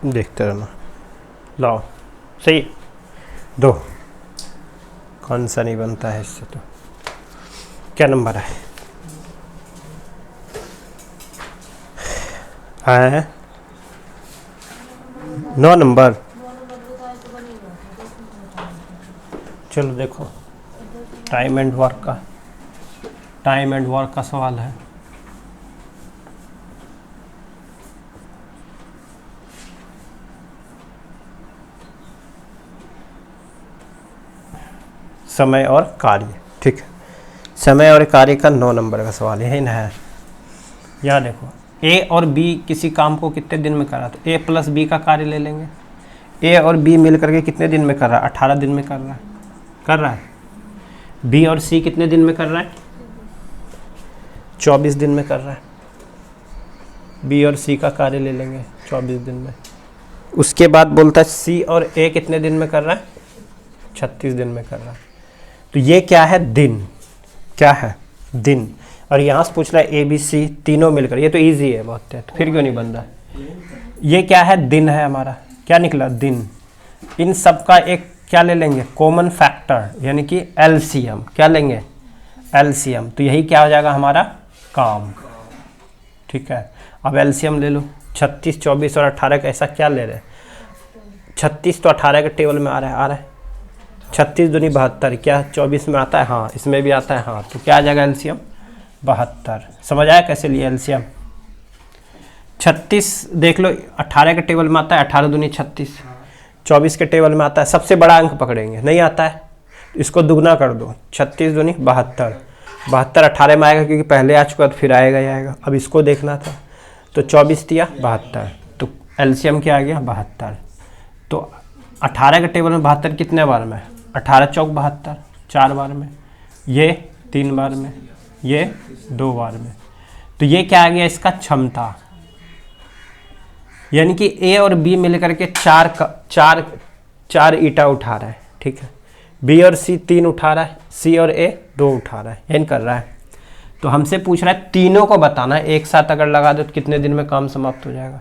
देखते रहना। लाओ सही दो, कौन सा नहीं बनता है इससे? तो क्या नंबर है? 9 नंबर। चलो देखो, टाइम एंड वर्क का सवाल है। समय और कार्य, ठीक है। समय और कार्य का 9 नंबर का सवाल यही ना है। यहाँ देखो, ए और बी किसी काम को कितने दिन में करा, तो ए प्लस बी का कार्य ले लेंगे। ए और बी मिल करके कितने दिन में कर रहा है? 18 दिन में कर रहा है। बी और सी कितने दिन में कर रहा है? 24 दिन में कर रहा है। बी और सी का कार्य ले लेंगे 24 दिन में। उसके बाद बोलता है सी और ए कितने दिन में कर रहा है? 36 दिन में कर रहा है। तो ये क्या है? दिन। क्या है? दिन। और यहाँ से पूछ रहा है ए बी सी तीनों मिलकर, ये तो इजी है बहुत है, तो फिर क्यों नहीं बन रहा है? ये क्या है? दिन है हमारा। क्या निकला? दिन। इन सब का एक क्या ले लेंगे? कॉमन फैक्टर, यानी कि एलसीएम। क्या लेंगे? एलसीएम। तो यही क्या हो जाएगा? हमारा काम। ठीक है, अब एलसीएम ले लो। 36, 24 और 18 का ऐसा क्या ले रहे हैं? 36 तो 18 के टेबल में आ रहा है। 36 दूनी 72, क्या 24 में आता है? हाँ, इसमें भी आता है। हाँ, तो क्या आ जाएगा? एलसीएम 72। समझ आया कैसे लिए एलसीएम? 36 देख लो, 18 के टेबल में आता है, 18 दूनी 36। 24 के टेबल में आता है, सबसे बड़ा अंक पकड़ेंगे। नहीं आता है, इसको दुगना कर दो। 36 दूनी 72, 72 18 में आएगा क्योंकि पहले आ चुका, तो फिर आएगा ही आएगा। अब इसको देखना था, तो 24 दिया 72, तो एलसीएम क्या आ गया? 72। तो 18 के टेबल में 72 कितने बार में? 18 चौक 72, 4 बार में। ये 3 बार में, ये 2 बार में। तो ये क्या आ गया? इसका क्षमता। यानी कि ए और बी मिलकर के चार ईटा उठा रहा है। ठीक है, बी और सी 3 उठा रहा है, सी और ए 2 उठा रहा है, एन कर रहा है। तो हमसे पूछ रहा है तीनों को बताना है, एक साथ अगर लगा दो तो कितने दिन में काम समाप्त हो जाएगा।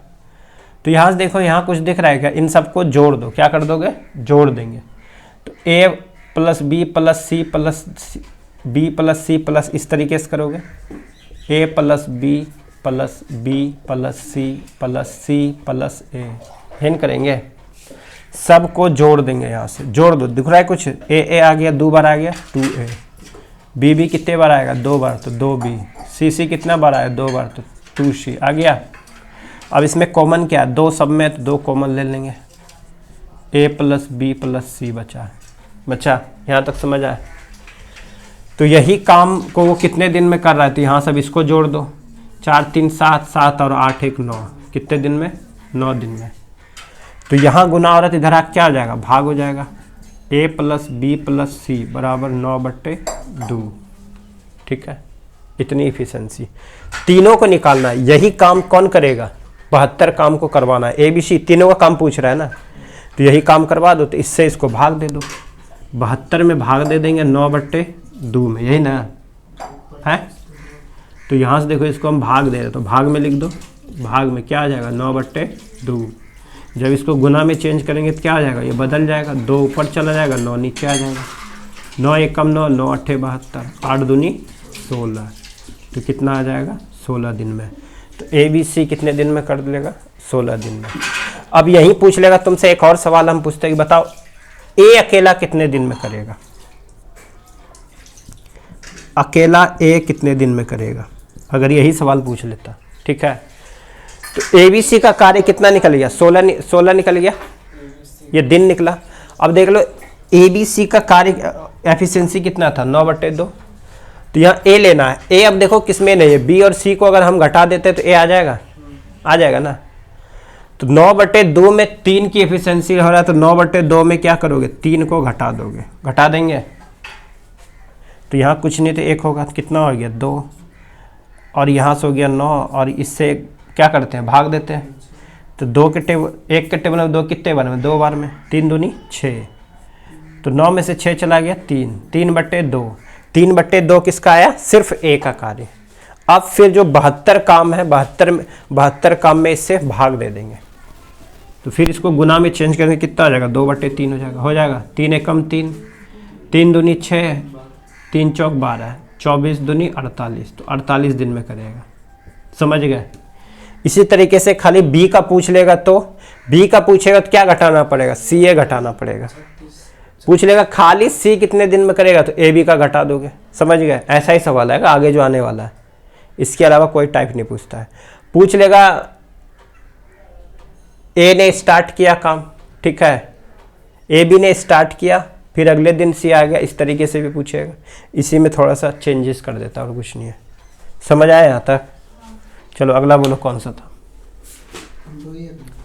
तो यहाँ से देखो, यहाँ कुछ दिख रहा है क्या? इन सबको जोड़ दो। क्या कर दोगे? जोड़ देंगे। तो A plus B plus C plus B plus C plus, इस तरीके से करोगे। A plus B plus B plus C plus A करेंगे। सबको जोड़ देंगे। यहाँ से जोड़ दो। दिख रहा है कुछ? ए आ गया, 2 बार आ गया 2a। बी कितने बार आएगा? 2 बार, तो 2b। सी कितना बार आया? 2 बार, तो 2c आ गया। अब इसमें कॉमन क्या है? 2 सब में, तो 2 कॉमन ले लेंगे। ए प्लस बी प्लस सी बचा। यहाँ तक समझ आया? तो यही काम को वो कितने दिन में कर रहा है? तो यहाँ सब इसको जोड़ दो। 4 3 7, 7 और 8 1 9। कितने दिन में? 9 दिन में। तो यहाँ गुना हो रहा है, इधर आ क्या हो जाएगा? भाग हो जाएगा। ए प्लस बी प्लस सी बराबर 9/2। ठीक है, इतनी इफिशिएंसी। तीनों को निकालना है। यही काम कौन करेगा? 72 काम को करवाना है। ए बी सी तीनों का काम पूछ रहा है ना, तो यही काम करवा दो। तो इससे इसको भाग दे दो। 72 में भाग दे देंगे 9/2 में, यही ना है। तो यहाँ से देखो, इसको हम भाग दे रहे, तो भाग में लिख दो। भाग में क्या आ जाएगा? 9/2। जब इसको गुना में चेंज करेंगे तो क्या आ जाएगा? ये बदल जाएगा। 2 ऊपर चला जाएगा, 9 नीचे आ जाएगा। 9 एकम 9, 9 8 72, 8 दूनी 16। तो कितना आ जाएगा? 16 दिन में। तो ए बी सी कितने दिन में कर लेगा? 16 दिन में। अब यही पूछ लेगा तुमसे। एक और सवाल हम पूछते हैं कि बताओ ए अकेला कितने दिन में करेगा? अकेला ए कितने दिन में करेगा? अगर यही सवाल पूछ लेता। ठीक है, तो ए बी सी का कार्य कितना निकल गया? 16 निकल गया। ये दिन निकला। अब देख लो, ए बी सी का कार्य एफिशिएंसी कितना था? 9/2। तो यहाँ ए लेना है। ए अब देखो किसमें नहीं है, बी और सी को अगर हम घटा देते तो ए आ जाएगा ना। तो 9/2 में 3 की एफिशिएंसी हो रहा है, तो 9/2 में क्या करोगे? 3 को घटा दोगे। घटा देंगे तो यहाँ कुछ नहीं, तो 1 होगा। तो कितना हो गया? 2। और यहाँ से हो गया 9, और इससे क्या करते हैं? भाग देते हैं। तो 1 के टेबल में 2 कितने बार में? 2 बार में। 3 दूनी 6। तो 9 में से 6 चला गया 3। 3/2। 3/2 किसका आया? सिर्फ ए का कार्य। अब फिर जो 72 काम है, 72 काम में इससे भाग दे देंगे। तो फिर इसको गुना में चेंज करके कितना हो जाएगा, 2/3 हो जाएगा 3 एकम 3, 3 दूनी 6, 3 चौक 12, 24 दूनी 48, तो 48 दिन में करेगा। समझ गए। इसी तरीके से खाली बी का पूछ लेगा तो बी का पूछेगा तो क्या घटाना पड़ेगा, सी ए घटाना पड़ेगा। पूछ लेगा खाली सी कितने दिन में करेगा तो ए बी का घटा दोगे। समझ गए। ऐसा ही सवाल है आगे जो आने वाला है, इसके अलावा कोई टाइप नहीं पूछता है। पूछ लेगा ए ने स्टार्ट किया काम, ठीक है, ए बी ने स्टार्ट किया, फिर अगले दिन सी आ गया, इस तरीके से भी पूछेगा। इसी में थोड़ा सा चेंजेस कर देता और कुछ नहीं है। समझ आया यहाँ तक। चलो अगला बोलो कौन सा था,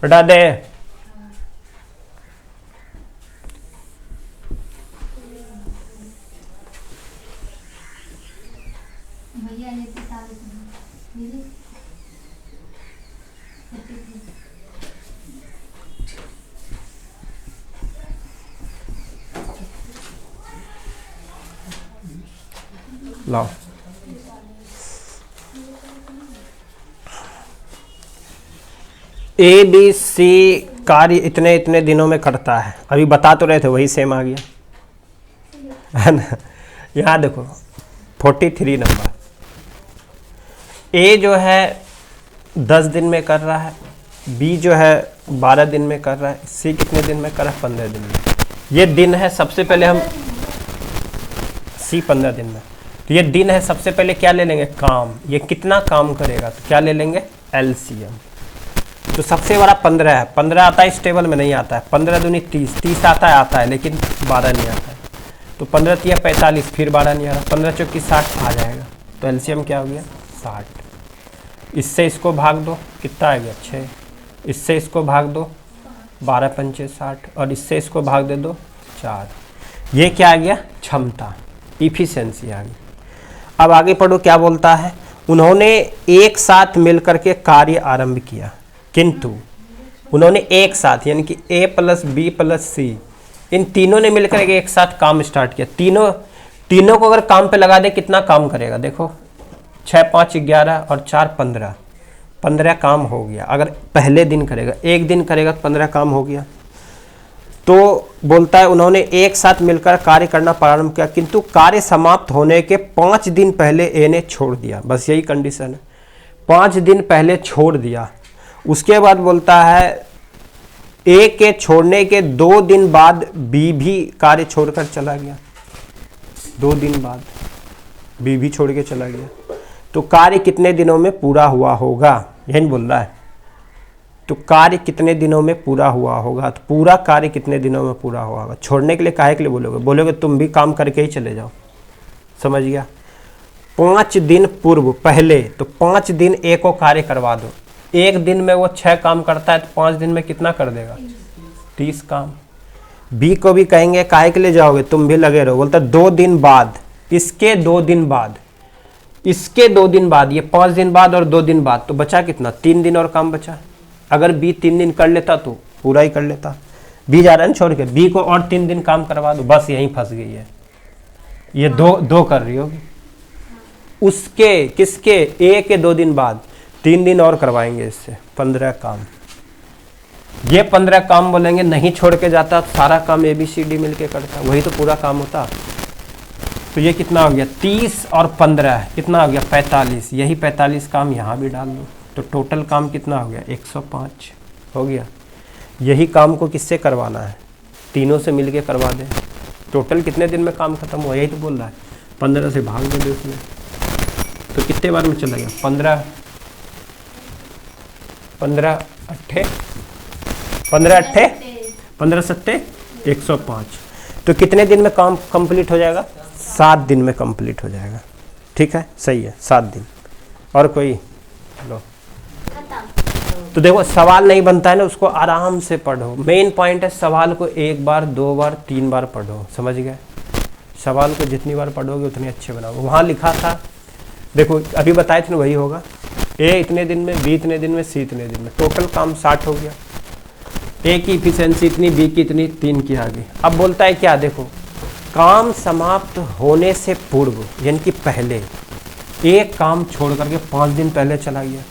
हटा दे। लाओ। ए बी सी कार्य इतने इतने दिनों में करता है। अभी बता तो रहे थे, वही सेम आ गया है ना। यहाँ देखो 43 नंबर, ए जो है 10 दिन में कर रहा है, बी जो है 12 दिन में कर रहा है, सी कितने दिन में कर रहा है, 15 दिन में। ये दिन है, सबसे पहले हम सी 15 दिन में, तो ये दिन है। सबसे पहले क्या ले लेंगे, काम। ये कितना काम करेगा तो क्या ले लेंगे, एलसीएम। तो सबसे बड़ा 15 है, 15 आता है, इस टेबल में नहीं आता है। 15 दूनी 30, 30 आता है लेकिन 12 नहीं आता है। तो 15 तिया 45, फिर 12 नहीं आ रहा, 15 चौकी 60 आ जाएगा। तो एलसीएम क्या हो गया, 60। इससे इसको भाग दो, कितना आ गया, 6। इससे इसको भाग दो, 12 पंचे 60, और इससे इसको भाग दे दो, 4। ये क्या आ गया, क्षमता, इफिशिएंसी आ गई। अब आगे पढ़ो क्या बोलता है। उन्होंने एक साथ मिलकर के कार्य आरंभ किया, किंतु उन्होंने एक साथ यानी कि ए प्लस बी प्लस सी, इन तीनों ने मिलकर एक साथ काम स्टार्ट किया। तीनों को अगर काम पे लगा दे कितना काम करेगा, देखो 6 5 11 और 4 15, 15 काम हो गया। अगर पहले दिन करेगा, एक दिन करेगा तो 15 काम हो गया। तो बोलता है उन्होंने एक साथ मिलकर कार्य करना प्रारंभ किया, किंतु कार्य समाप्त होने के 5 दिन पहले ए ने छोड़ दिया। बस यही कंडीशन है, 5 दिन पहले छोड़ दिया। उसके बाद बोलता है ए के छोड़ने के 2 दिन बाद बी भी कार्य छोड़कर चला गया। 2 दिन बाद बी भी छोड़ के चला गया। तो कार्य कितने दिनों में पूरा हुआ होगा, यही बोल रहा है। तो कार्य कितने दिनों में पूरा हुआ होगा, तो पूरा कार्य कितने दिनों में पूरा हुआ होगा। छोड़ने के लिए काहे के लिए बोलोगे तुम भी काम करके ही चले जाओ। समझ गया। 5 दिन पूर्व पहले, तो 5 दिन ए को कार्य करवा दो। एक दिन में वो 6 काम करता है तो 5 दिन में कितना कर देगा, 30 काम। बी को भी कहेंगे काहे के लिए जाओगे, तुम भी लगे रहो। बोलता 2 दिन बाद, इसके 2 दिन बाद, इसके 2 दिन बाद, ये 5 दिन बाद और 2 दिन बाद, तो बचा कितना, 3 दिन और काम बचा। अगर बी 3 दिन कर लेता तो पूरा ही कर लेता। बी जा रहा है छोड़ के, बी को और 3 दिन काम करवा दो, बस यहीं फंस गई है। ये दो कर रही होगी। उसके किसके, ए के 2 दिन बाद 3 दिन और करवाएंगे इससे, 15 काम। ये 15 काम बोलेंगे नहीं छोड़ के जाता, सारा काम ए बी सी डी मिलके करता, वही तो पूरा काम होता। तो ये कितना हो गया, 30 और 15 कितना हो गया, 45। यही 45 काम यहाँ भी डाल दो, तो टोटल काम कितना हो गया, 105 हो गया। यही काम को किससे करवाना है, तीनों से मिलके करवा दे। टोटल कितने दिन में काम खत्म हुआ, यही तो बोल रहा है। 15 से भाग दे उसमें, तो कितने बार में चला गया, 15 अट्ठे 15 सत्ते 105। तो कितने दिन में काम कंप्लीट हो जाएगा, 7 दिन में कंप्लीट हो जाएगा। ठीक है, सही है, 7 दिन। और कोई लो। तो देखो सवाल नहीं बनता है ना, उसको आराम से पढ़ो। मेन पॉइंट है सवाल को 1 बार 2 बार 3 बार पढ़ो। समझ गए। सवाल को जितनी बार पढ़ोगे उतने अच्छे बनाओगे। वहाँ लिखा था, देखो अभी बताए थे ना, वही होगा। ए इतने दिन में, बी इतने दिन में, सी इतने दिन में, टोटल काम 60 हो गया। ए की इफिशिएंसी इतनी, बी की इतनी, 3 की आ गई। अब बोलता है क्या, देखो काम समाप्त होने से पूर्व यानी कि पहले एक काम छोड़ करके 5 दिन पहले चला गया।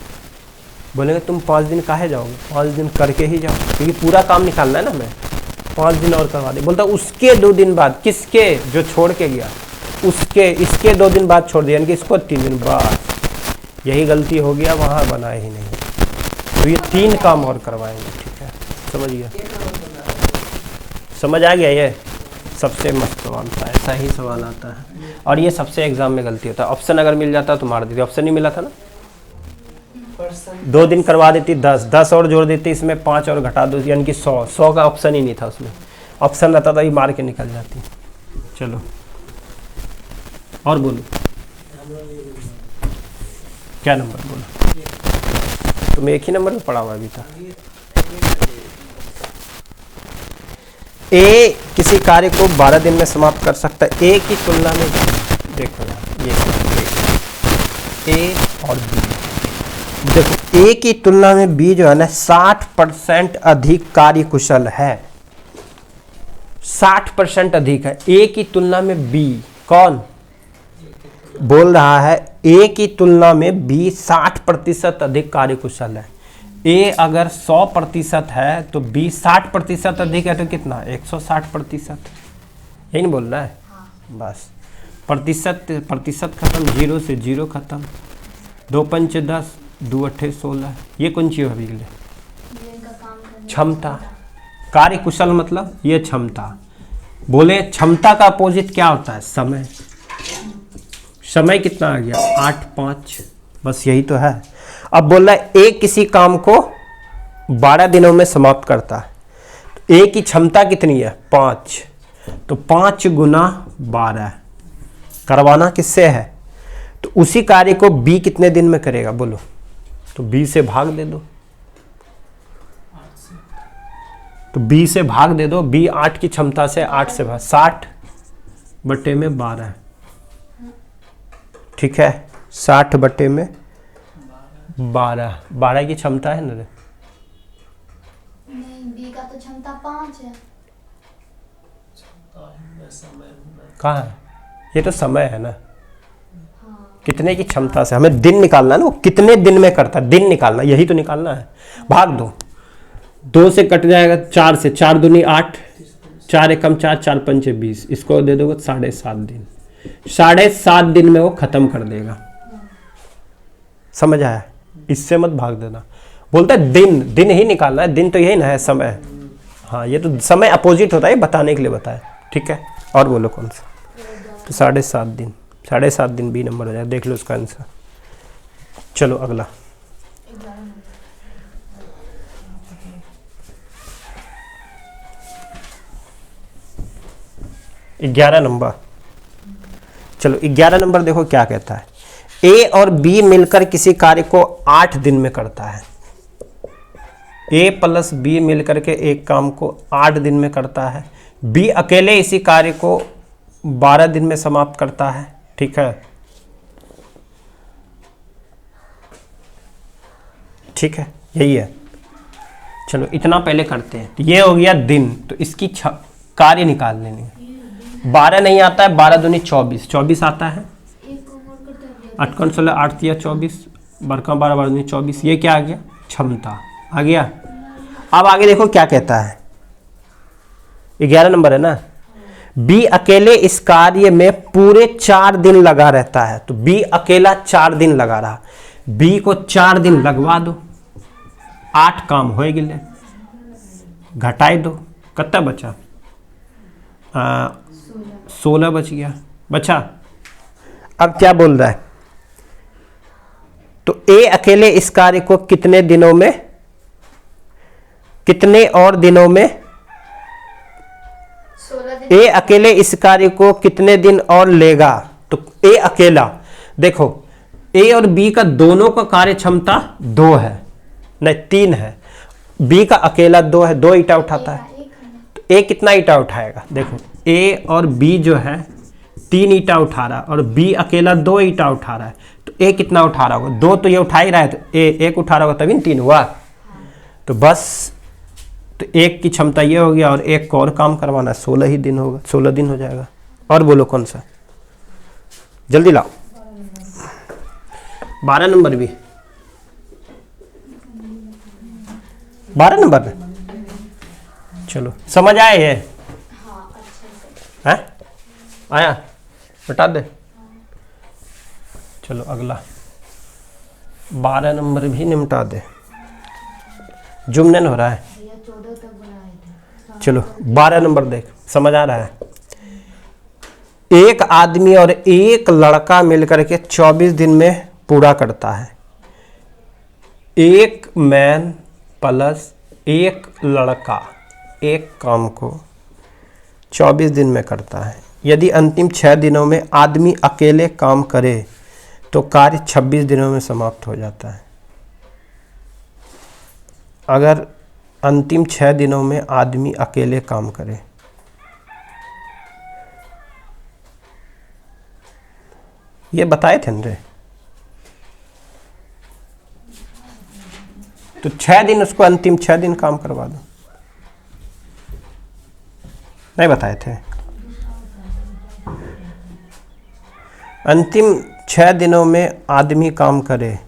बोलेंगे तुम 5 दिन काहे जाओगे, 5 दिन करके ही जाओ, क्योंकि पूरा काम निकालना है ना हमें। 5 दिन और करवा दे। बोलता उसके 2 दिन बाद, किसके, जो छोड़ के गया उसके, इसके 2 दिन बाद छोड़ दिया, यानी कि इसको 3 दिन बाद। यही गलती हो गया, वहाँ बनाए ही नहीं, तो ये 3 काम और करवाएंगे। ठीक है, समझ गया, समझ आ गया। ये सबसे मस्त सवाल था, ऐसा ही सवाल आता है, और ये सबसे एग्जाम में गलती होता है। ऑप्शन अगर मिल जाता तो मार देती, ऑप्शन नहीं मिला था ना, 2 दिन करवा देती, 10 और जोड़ देती, इसमें 5 और घटा दो, यानी कि 100 का ऑप्शन ही नहीं था उसमें। ऑप्शन रहता था ये मार के निकल जाती। चलो और बोलो, क्या नंबर बोलो, तुम एक ही नंबर में पढ़ा हुआ अभी था। ए किसी कार्य को 12 दिन में समाप्त कर सकता है। ए की तुलना में, देखो ये ए और बी, देखो ए की तुलना में बी जो है ना 60% अधिक कार्य कुशल है, 60% अधिक है। ए की तुलना में बी, कौन बोल रहा है, ए की तुलना में बी 60% अधिक कार्य कुशल है। ए अगर 100% है तो बी 60% अधिक है, तो कितना, 160%। यही नहीं बोल रहा है, बस प्रतिशत खत्म, 0 से 0 खत्म, 2 पंच 10, 2 अट्ठे 16। ये कौन चीज है अभी के लिए, क्षमता। कार्य कुशल मतलब ये क्षमता। बोले क्षमता का अपोजिट क्या होता है, समय। समय कितना आ गया, 8 5, बस यही तो है। अब बोल रहा है ए किसी काम को 12 दिनों में समाप्त करता है, तो ए की क्षमता कितनी है, 5, तो 5 गुना 12 करवाना किससे है, तो उसी कार्य को बी कितने दिन में करेगा बोलो, तो बी से भाग दे दो, तो बी से भाग दे दो। बी 8 की क्षमता से 8 से भाग, 60 बटे में 12, ठीक है, 60 बटे में 12 की क्षमता है ना रे, नहीं बी का तो क्षमता 5 है। कहाँ है, ये तो समय है ना, कितने की क्षमता से, हमें दिन निकालना है ना, वो कितने दिन में करता है, दिन निकालना, यही तो निकालना है। भाग दो, 2 से कट जाएगा 4 से, 4 दूनी 8, 4 एकम 4, 4 पंचे 20, इसको दे दोगे 7.5 दिन, 7.5 दिन में वो खत्म कर देगा। समझ आया, इससे मत भाग देना। बोलता है दिन, दिन ही निकालना है, दिन तो यही ना है, समय। हाँ ये तो समय अपोजिट होता है, बताने के लिए बताया, ठीक है। और बोलो कौन सा, तो 7.5 दिन, 7.5 दिन बी नंबर हो जाए, देख लो उसका आंसर। चलो अगला, ग्यारह नंबर। चलो 11 नंबर देखो क्या कहता है, ए और बी मिलकर किसी कार्य को 8 दिन में करता है। ए प्लस बी मिलकर के एक काम को 8 दिन में करता है। बी अकेले इसी कार्य को 12 दिन में समाप्त करता है, ठीक है, ठीक है, यही है। चलो इतना पहले करते हैं, तो ये हो गया दिन, तो इसकी कार्य निकाल लेनी है। 12 नहीं आता है, 12 दूनी 24, 24 आता है, 8 कौन 16, 8 दिया 24, बरका 12, 12 दूनी 24, ये क्या आ गया, क्षमता आ गया। अब आगे देखो क्या कहता है, 11 नंबर है ना, बी अकेले इस कार्य में पूरे 4 दिन लगा रहता है, तो बी अकेला 4 दिन लगा रहा, बी को 4 दिन लगवा दो, 8 काम होए गिले, घटाए दो, कितना बचा, 16 बच गया, बचा। अब क्या बोल रहा है, तो ए अकेले इस कार्य को कितने दिनों में, कितने और दिनों में, ए अकेले इस कार्य को कितने दिन और लेगा, तो ए अकेला, देखो ए और बी का दोनों का कार्य क्षमता 2 है, नहीं 3 है, बी का अकेला 2 है, 2 ईटा उठाता है, तो ए कितना ईटा उठाएगा, देखो ए और बी जो है 3 ईटा उठा रहा है, और बी अकेला 2 ईटा उठा रहा है, तो ए कितना उठा रहा होगा, 2 तो ये उठा ही रहा है, तो ए 1 उठा रहा होगा तभी 3 हुआ, तो बस, तो 1 की क्षमता ये हो गया, और 1 को और काम करवाना है, 16 ही दिन होगा, 16 दिन हो जाएगा। और बोलो कौन सा, जल्दी लाओ, 12 नंबर भी 12 नंबर में। चलो समझ आए ये? हाँ अच्छे से। है आया, बता दे। चलो अगला 12 नंबर भी निपटा दे। जुम नहीं हो रहा है। भैया 14 तक बनाए थे। चलो 12 नंबर देख, समझ आ रहा है? एक आदमी और एक लड़का मिलकर के 24 दिन में पूरा करता है। एक मैन प्लस एक लड़का एक काम को 24 दिन में करता है। यदि अंतिम 6 दिनों में आदमी अकेले काम करे तो कार्य 26 दिनों में समाप्त हो जाता है। अगर अंतिम 6 दिनों में आदमी अकेले काम करे, ये बताए थे ना रे? तो 6 दिन उसको अंतिम 6 दिन काम करवा दो। नहीं बताए थे? अंतिम 6 दिनों में आदमी काम करे,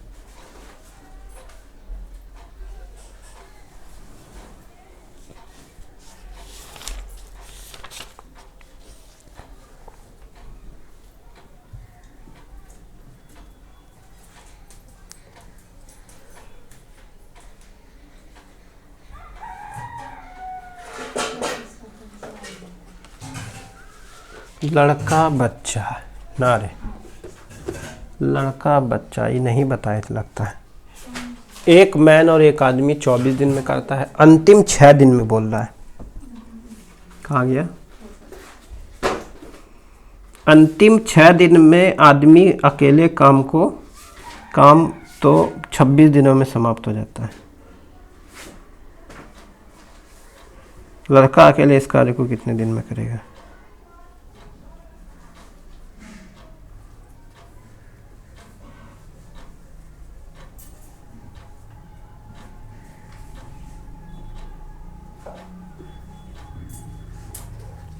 लड़का बच्चा ना रे, लड़का बच्चा ये नहीं बताए तो लगता है। एक मैन और एक आदमी 24 दिन में करता है, अंतिम 6 दिन में बोल रहा है। कहाँ गया? अंतिम 6 दिन में आदमी अकेले काम तो 26 दिनों में समाप्त हो जाता है। लड़का अकेले इस कार्य को कितने दिन में करेगा?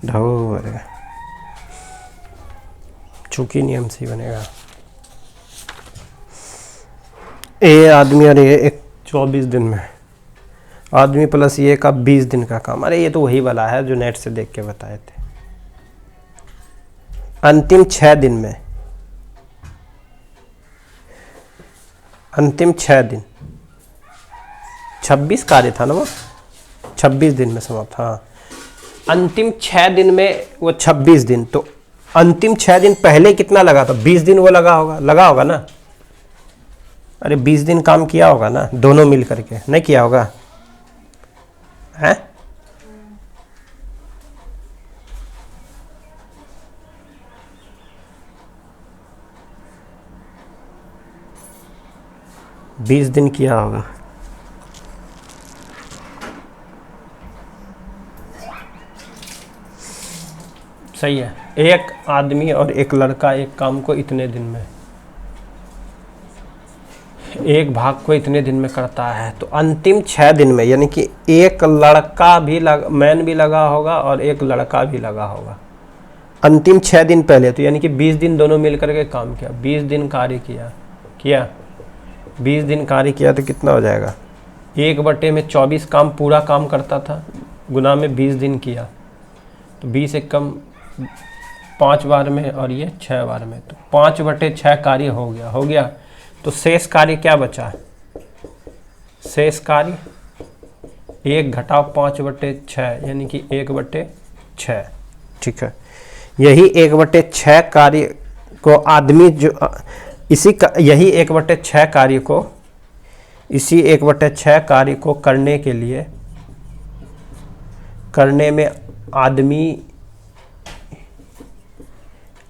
बनेगा, चूंकि नियम से ही बनेगा। ए आदमी और ये एक 24 दिन में, आदमी प्लस ये का 20 दिन का काम। अरे ये तो वही वाला है जो नेट से देख के बताए थे। अंतिम 6 दिन में, अंतिम 6 दिन 26 कार्य था ना वो, 26 दिन में समाप्त। हाँ अंतिम 6 दिन में वो 26 दिन, तो अंतिम 6 दिन पहले कितना लगा था? 20 दिन वो लगा होगा ना। अरे 20 दिन काम किया होगा ना दोनों मिल करके, नहीं किया होगा? है 20 दिन किया होगा। सही है। एक आदमी और एक लड़का एक काम को इतने दिन में, एक भाग को इतने दिन में करता है, तो अंतिम 6 दिन में यानी कि एक लड़का भी मैन भी लगा होगा और एक लड़का भी लगा होगा अंतिम 6 दिन पहले। तो यानी कि 20 दिन दोनों मिलकर के काम किया, 20 दिन कार्य किया 20 दिन कार्य किया तो कितना हो जाएगा? 1/24 काम पूरा काम करता था, गुना में 20 दिन किया तो 20 एक कम 5 बार में और ये 6 बार में, तो 5/6 कार्य हो गया। तो शेष कार्य क्या बचा? शेष कार्य 1 घटाव 5/6 यानी कि 1/6। ठीक है, यही 1/6 कार्य को आदमी जो यही 1/6 कार्य को, इसी 1/6 कार्य को करने में आदमी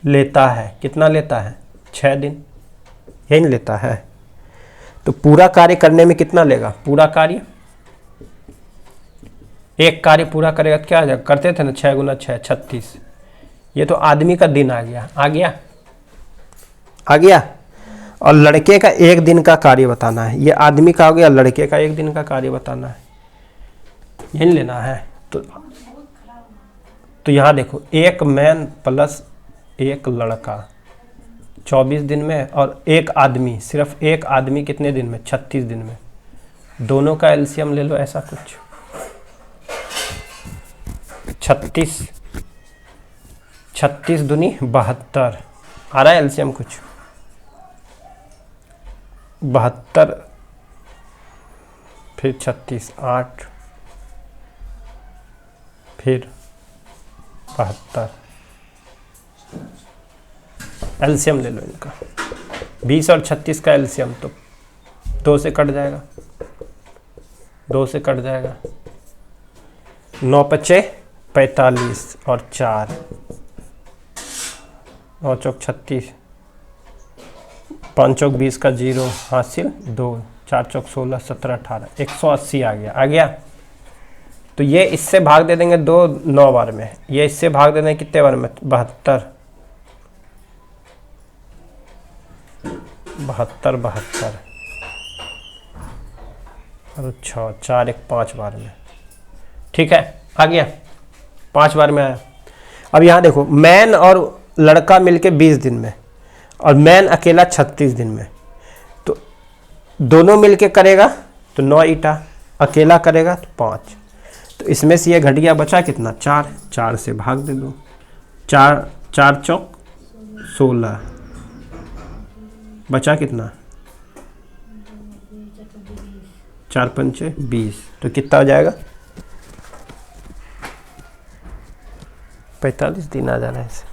लेता है, कितना लेता है? 6 दिन, यही लेता है। तो पूरा कार्य करने में कितना लेगा? पूरा कार्य, एक कार्य पूरा करेगा तो क्या आ जाएगा? करते थे ना 6 × 6 36। ये तो आदमी का दिन आ गया। और लड़के का 1 दिन का कार्य बताना है। ये आदमी का हो गया, लड़के का 1 दिन का कार्य बताना है, यही लेना है। तो यहाँ देखो, एक मैन प्लस एक लड़का 24 दिन में, और एक आदमी, सिर्फ एक आदमी कितने दिन में? 36 दिन में। दोनों का एलसीएम ले लो, ऐसा कुछ 36, 36 दूनी 72 आ रहा है एलसीएम कुछ 72 फिर 36 8 फिर 72 एलसीएम ले लो इनका। 20 और 36 का एलसीएम तो 2 से कट जाएगा, 2 से कट जाएगा। 9 पचे 45 और 4 9 चौक 36, 5 चौक 20 का 0 हासिल 2, 4 चौक 16 17 18 180 आ गया। आ गया तो ये इससे भाग दे देंगे 2 9 बार में, ये इससे भाग दे देंगे कितने बार में 72 72 72 और 6 4 1 5 बार में। ठीक है, आ गया 5 बार में आया। अब यहाँ देखो मैन और लड़का मिलके 20 दिन में और मैन अकेला 36 दिन में, तो दोनों मिलके करेगा तो 9 ईटा, अकेला करेगा तो 5। तो इसमें से ये घट गया, बचा कितना 4, 4 से भाग दे दो, 4 4 चौक 16, बचा कितना 4 पंचे 20, तो कितना हो जाएगा 45 दिन आ जाना है इसे।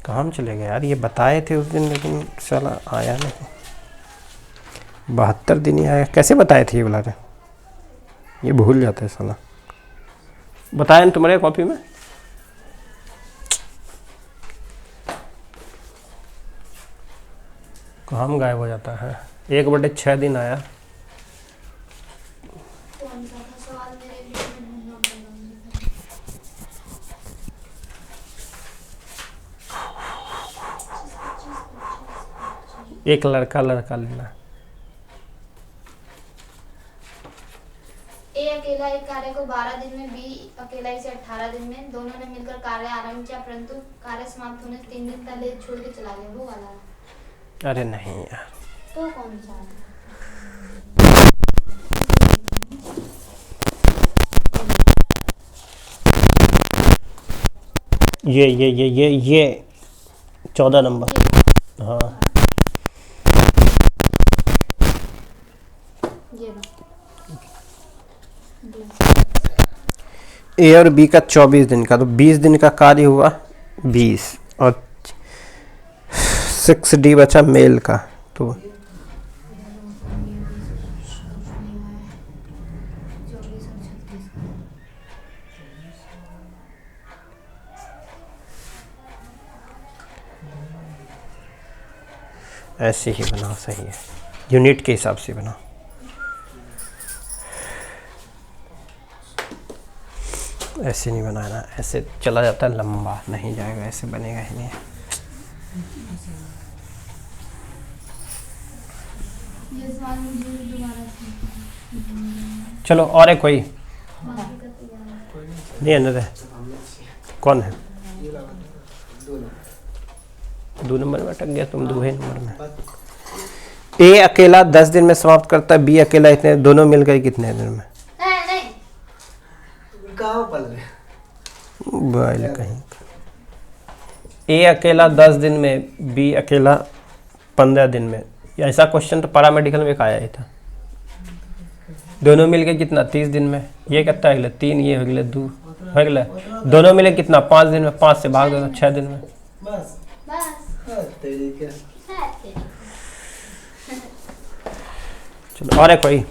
कहाँ हम चले गए यार, ये बताए थे उस दिन लेकिन साला आया नहीं। 72 दिन ही आया, कैसे बताए थे ये वाला, ये भूल जाता है साला। बताया ना तुम्हारे कॉपी में, कहाँ गायब हो जाता है। 1/6 दिन आया। कौन सा था सवाल मेरे लिए ढूंढना पड़ेगा। एक लड़का लड़का लेना। ए अकेला एक कार्य को 12 दिन में, बी अकेला इसे 18 दिन में, दोनों ने मिलकर कार्य आरंभ किया परंतु कार्य समाप्त होने से 3 दिन पहले छोड़ के चला गया, वो वाला है। अरे नहीं यार, तो कौन सा है? ये 14 नंबर। हाँ ये ए और बी का 24 दिन का, तो 20 दिन का कार्य हुआ 20 और 6D बचा मेल का, तो ऐसे ही बनाओ, सही है, यूनिट के हिसाब से बनाओ। ऐसे नहीं बनाना, ऐसे चला जाता है लंबा, नहीं जाएगा, ऐसे बनेगा ही नहीं। ये सवाल मुझे दोबारा चलो और एक कोई से नहीं है ना, कौन है 2 नंबर में अटक गया तुम, 2 नंबर में। ए अकेला 10 दिन में समाप्त करता है, बी अकेला इतने, दोनों मिलकर कितने दिन में? नहीं कहीं ए अकेला 10 दिन में, बी अकेला 15 दिन में। ऐसा क्वेश्चन तो पैरामेडिकल में आया ही था। दोनों मिलके कितना 30 दिन में, ये कितना है 3, ये हो गया 2 हो गया। दोनों मिले कितना 5 दिन में, 5 से भाग दो 6 दिन में। बस चलो और है कोई?